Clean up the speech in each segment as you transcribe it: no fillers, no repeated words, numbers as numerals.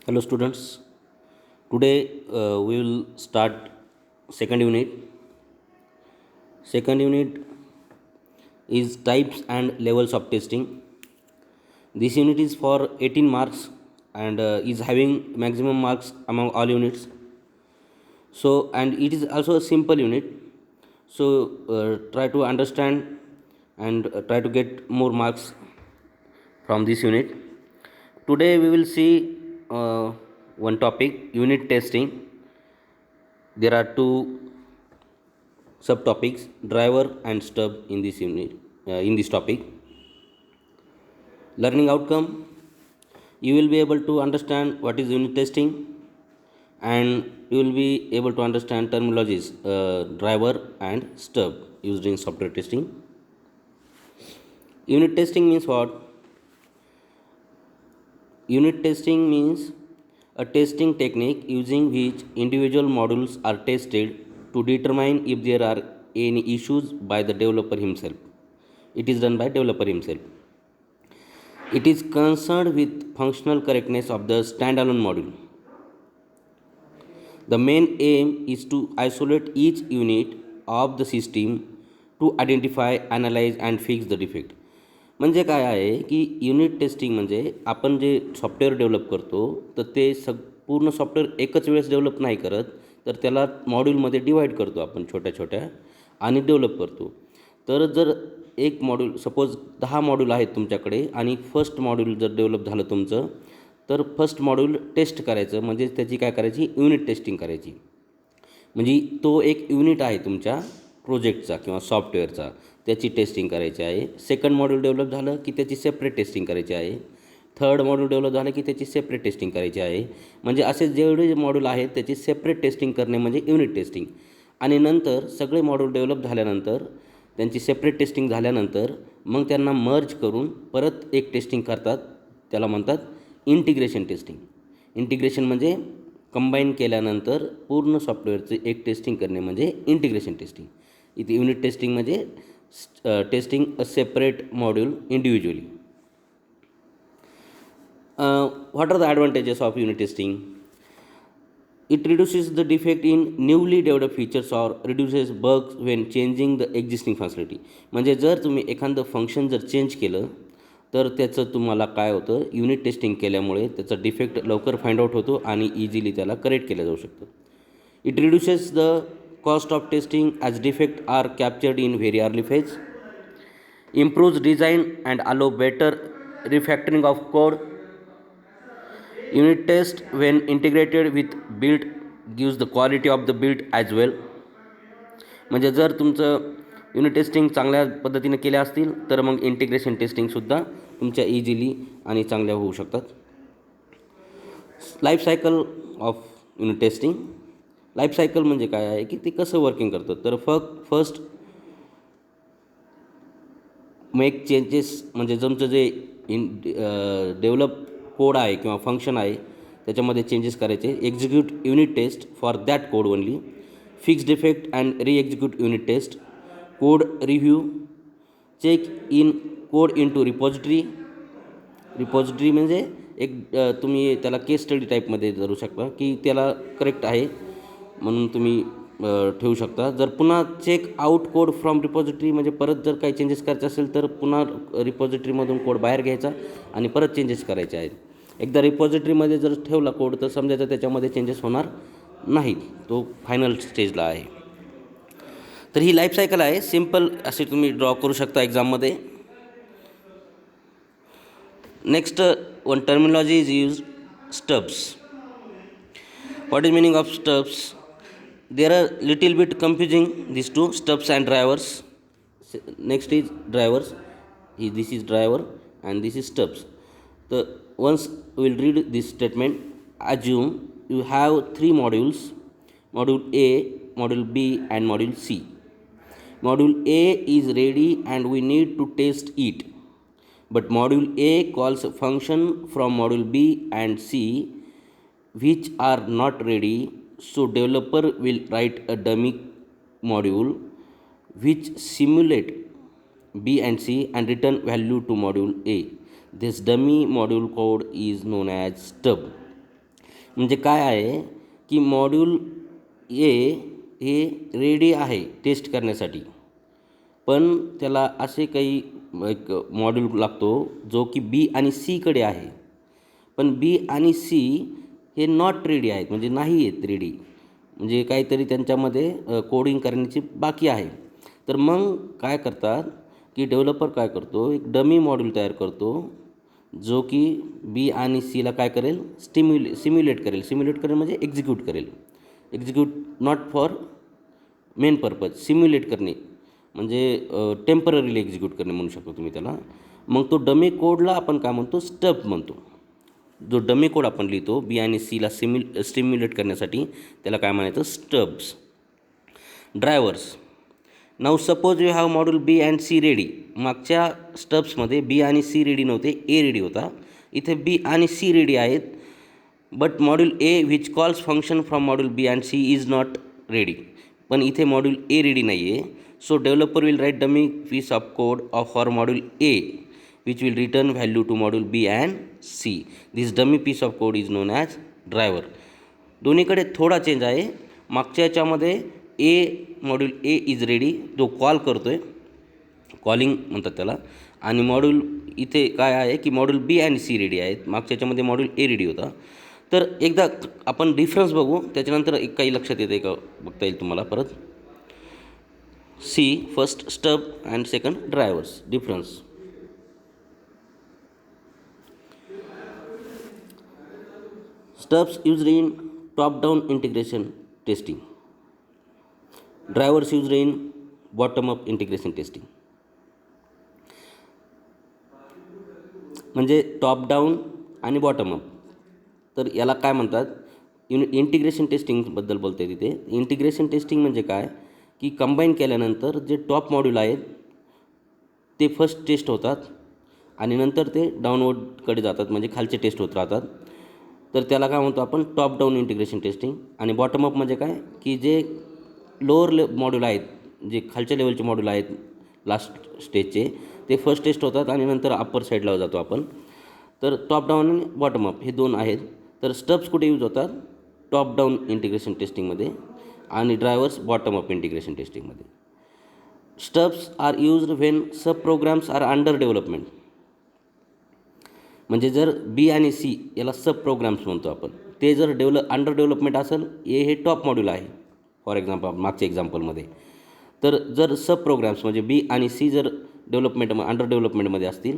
Hello students. Today we will start second unit. Second unit is types and levels of testing. This unit is for 18 marks and is having maximum marks among all units. So and it is also a simple unit. So try to understand and try to get more marks from this unit. Today we will see one topic, unit testing. There are two subtopics, driver and stub in this unit. In this topic, learning outcome, you will be able to understand what is unit testing, and you will be able to understand terminologies, driver and stub used in software testing. Unit testing means what? Unit testing means a testing technique using which individual modules are tested to determine if there are any issues by the developer himself. It is done by developer himself. It is concerned with functional correctness of the standalone module. The main aim is to isolate each unit of the system to identify, analyze and fix the defect. म्हणजे काय आहे की unit testing म्हणजे आपण जे software develop करतो तर ते पूर्ण सॉफ्टवेअर एकच वेळेस डेव्हलप नाही करत, तर त्याला मॉड्यूलमध्ये डिवाईड करतो आपण छोट्या छोट्या आणि डेव्हलप करतो. तर जर एक मॉड्यूल सपोज 10 मॉड्यूल आहेत तुमच्याकडे आणि फर्स्ट मॉड्यूल जर डेव्हलप झालं तुमचं, तर फर्स्ट मॉड्यूल टेस्ट करायचं म्हणजे त्याची काय करायची, युनिट टेस्टिंग करायची. म्हणजे तो एक युनिट आहे तुमच्या प्रोजेक्टचा किंवा सॉफ्टवेअरचा, त्याची टेस्टिंग करायची आहे. सेकंड मॉड्यूल डेव्हलप झालं की त्याची सेपरेट टेस्टिंग करायची आहे. थर्ड मॉड्यूल डेव्हलप झालं की त्याची सेपरेट टेस्टिंग करायची आहे. म्हणजे असे जेवढे मॉड्यूल आहेत त्याची सेपरेट टेस्टिंग करणे म्हणजे युनिट टेस्टिंग. आणि नंतर सगळे मॉड्यूल डेव्हलप झाल्यानंतर त्यांची सेपरेट टेस्टिंग झाल्यानंतर मग त्यांना मर्ज करून परत एक टेस्टिंग करतात, त्याला म्हणतात इंटिग्रेशन टेस्टिंग. इंटिग्रेशन म्हणजे कंबाईन केल्यानंतर पूर्ण सॉफ्टवेअरचे एक टेस्टिंग करणे म्हणजे इंटिग्रेशन टेस्टिंग. इथे युनिट टेस्टिंग म्हणजे testing a separate module individually. What are the advantages of unit testing? It reduces the defect in newly developed features or reduces bugs when changing the existing functionality. म्हणजे जर तुम्ही एखादं function जर change केलं तर त्याचं तुम्हाला काय होतं, युनिट टेस्टिंग केल्यामुळे त्याचा डिफेक्ट लवकर फाइंड आउट होतो आणि इझिली त्याला करेक्ट केलं जाऊ शकतं. It reduces the cost of testing as defects are captured in very early phase, improves design and allow better refactoring of code. Unit test when integrated with build gives the quality of the build as well. म्हणजे जर तुमचं unit testing चांगल्या पद्धतीने केल्या असतील तर मग integration टेस्टिंगसुद्धा तुमच्या इझिली आणि चांगल्या होऊ शकतात. Life cycle of unit testing. Life cycle म्हणजे काय आहे की ते कसं वर्किंग करतं, तर फर्स्ट मेक चेंजेस, म्हणजे तुमचं जे डेव्हलप कोड आहे किंवा फंक्शन आहे त्याच्यामध्ये चेंजेस करायचे. Execute unit test for that code only. Fix defect and reexecute unit test. Code review. Check in code in to repository. Repository म्हणजे एक तुम्ही त्याला केस स्टडी टाईपमध्ये धरू शकता की त्याला करेक्ट आहे म्हणून तुम्ही ठेवू शकता. जर पुन्हा check out code from repository, म्हणजे परत जर काही चेंजेस करायचे असेल तर पुन्हा रिपॉझिटरीमधून कोड बाहेर घ्यायचा आणि परत चेंजेस करायचे आहेत. एकदा रिपॉझिटरीमध्ये जर ठेवला कोड तर समजायचं त्याच्यामध्ये चेंजेस होणार नाहीत, तो फायनल स्टेजला आहे. तर ही लाईफ सायकल आहे, सिम्पल अशी तुम्ही ड्रॉ करू शकता एक्झाममध्ये. Next one terminology is use, stubs. What is meaning of stubs? There are little bit confusing these two, stubs and drivers. Next is drivers. This is driver and this is stubs. The once we will read this statement. Assume you have 3 modules: module A, module B and module C. Module A is ready and we need to test it, but module A calls a function from module B and C which are not ready, so developer will write a dummy module which simulate B and C and return value to module A. This dummy module code is known as stub. म्हणजे काय आहे की module A हे ready आहे taste करण्यासाठी, पण त्याला असे काही एक मॉड्यूल लागतो जो की बी आणि सीकडे आहे. पण बी आणि सी हे नॉट रेडी आहेत, म्हणजे नाही आहेत रेडी, म्हणजे काहीतरी त्यांच्यामध्ये कोडिंग करण्याची बाकी आहे. तर मग काय करतात की डेव्हलपर काय करतो, एक डमी मॉड्यूल तयार करतो जो की बी आणि सीला काय करेल, सिम्युलेट करेल म्हणजे एक्झिक्यूट करेल. Execute not for main purpose, simulate करणे म्हणजे टेम्पररीली एक्झिक्यूट करणे म्हणू शकतो तुम्ही त्याला. मग तो डमी कोडला आपण काय म्हणतो, स्टब म्हणतो. जो डमी कोड आपण लिहितो बी आणि सीला सिम्युलेट करण्यासाठी त्याला काय म्हणायचं, stubs. Drivers. Now suppose you have module B and C ready. मागच्या स्टब्समध्ये बी आणि सी रेडी नव्हते, ए रेडी होता. इथे बी आणि सी रेडी आहेत, but module A which calls function from module B and C is not ready. पण इथे मॉड्यूल ए रेडी नाही आहे. So developer will write dummy piece of code of for module A which will return value to module B and C. This dummy piece of code is known as driver. दोन्हीकडे थोडा change आहे. मागच्या याच्यामध्ये module A is ready, जो call करतो आहे, calling म्हणतात त्याला. आणि मॉड्यूल इथे काय आहे की मॉड्यूल बी आणि सी रेडी आहेत. मागच्या याच्यामध्ये मॉड्यूल ए रेडी होता. तर एकदा आपण डिफरन्स बघू, त्याच्यानंतर एक काही लक्षात येते का बघता येईल तुम्हाला परत. See first stub and second drivers. Difference. Stubs used in top-down integration testing. Drivers used in bottom-up integration testing. म्हणजे टॉप डाऊन आणि बॉटम अप. तर याला काय म्हणतात, इंटिग्रेशन टेस्टिंगबद्दल बोलते तिथे. इंटिग्रेशन टेस्टिंग म्हणजे काय की कंबाईन केल्यानंतर जे टॉप मॉड्यूल आहेत ते फर्स्ट टेस्ट होतात आणि नंतर ते डाऊनवर्डकडे जातात, म्हणजे खालचे टेस्ट होत राहतात. तर त्याला काय म्हणतो आपण, टॉप डाऊन इंटिग्रेशन टेस्टिंग. आणि बॉटम अप म्हणजे काय की जे लोअर मॉड्यूल आहेत, जे खालच्या लेवलचे मॉड्यूल आहेत लास्ट स्टेजचे, ते फर्स्ट टेस्ट होतात आणि नंतर अप्पर साईडला जातो आपण. तर टॉप डाऊन आणि बॉटम अप हे दोन आहेत. तर स्टब्स कुठे यूज होतात, टॉप डाऊन इंटिग्रेशन टेस्टिंगमध्ये, आणि ड्रायव्हर्स बॉटम अप इंटिग्रेशन टेस्टिंगमध्ये. Stubs are used when sub programs are under development. म्हणजे जर बी आणि सी याला सब प्रोग्राम्स म्हणतो आपण, ते जर अंडर डेव्हलपमेंट असेल, ए हे टॉप मॉड्यूल आहे फॉर एक्झाम्पल मागच्या एक्झाम्पलमध्ये. तर जर सब प्रोग्राम्स म्हणजे बी आणि सी जर अंडर डेव्हलपमेंटमध्ये असतील,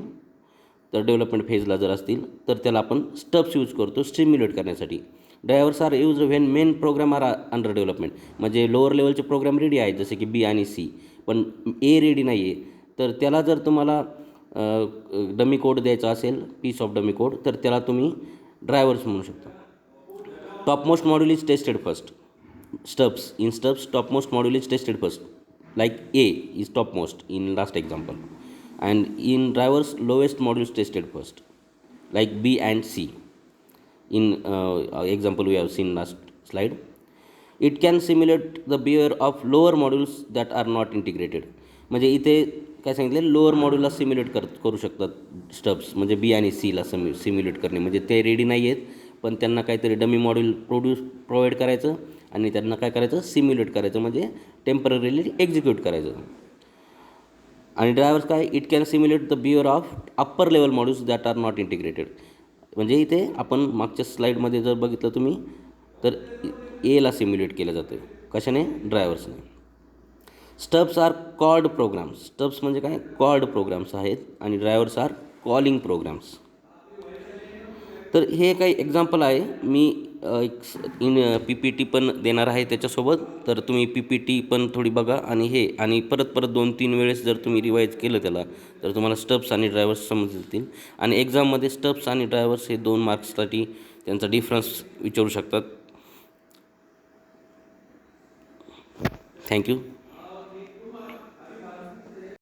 तर डेव्हलपमेंट फेजला जर असतील, तर त्याला आपण स्टब्स यूज करतो स्टिम्युलेट करण्यासाठी. Drivers are use when main program are under development. म्हणजे लोअर लेवलचे प्रोग्राम रेडी आहेत जसे की बी आणि सी, पण ए रेडी नाही आहे. तर त्याला जर तुम्हाला डमी कोड द्यायचा असेल, पीस ऑफ डमी कोड, तर त्याला तुम्ही ड्रायव्हर्स म्हणू शकता. Topmost module is tested first. Stubs topmost module is tested first, like A is topmost in last example, and in drivers lowest modules tested first, like B and C in example we have seen last slide. It can simulate the behavior of lower modules that are not integrated. म्हणजे इथे काय सांगितलं, lower मॉड्यूलला simulate करू शकतात stubs, म्हणजे बी आणि सीला simulate करणे. म्हणजे ते रेडी नाही आहेत, पण त्यांना काहीतरी डमी मॉड्यूल प्रोव्हाइड करायचं आणि त्यांना काय करायचं, सिम्युलेट करायचं, म्हणजे टेम्पररीली एक्झिक्यूट करायचं. आणि ड्रायव्हर्स काय, it can simulate the behaviour of upper level modules that are not integrated. म्हणजे इथे आपण मागच्या स्लाईडमध्ये जर बघितलं तुम्ही, तर एला सिम्युलेट केलं जातं. कशाने, ड्रायव्हर्सने. Stubs are called programs. Stubs म्हणजे काय, कॉल्ड प्रोग्राम्स आहेत, आणि ड्रायव्हर्स आर कॉलिंग प्रोग्राम्स. तर हे काही एक्झाम्पल आहे. मी एक PPT पण देणार आहे त्याच्यासोबत. तर तुम्ही PPT पण थोडी बघा, आणि परत 2-3 वेळेस जर तुम्ही रिवाईज केलं त्याला, तर तुम्हाला स्टब्स आणि ड्रायव्हर्स समजतील. आणि एक्झाममध्ये स्टब्स आणि ड्रायव्हर्स हे 2 मार्क्ससाठी त्यांचा डिफरन्स विचारू शकतात. थँक्यू.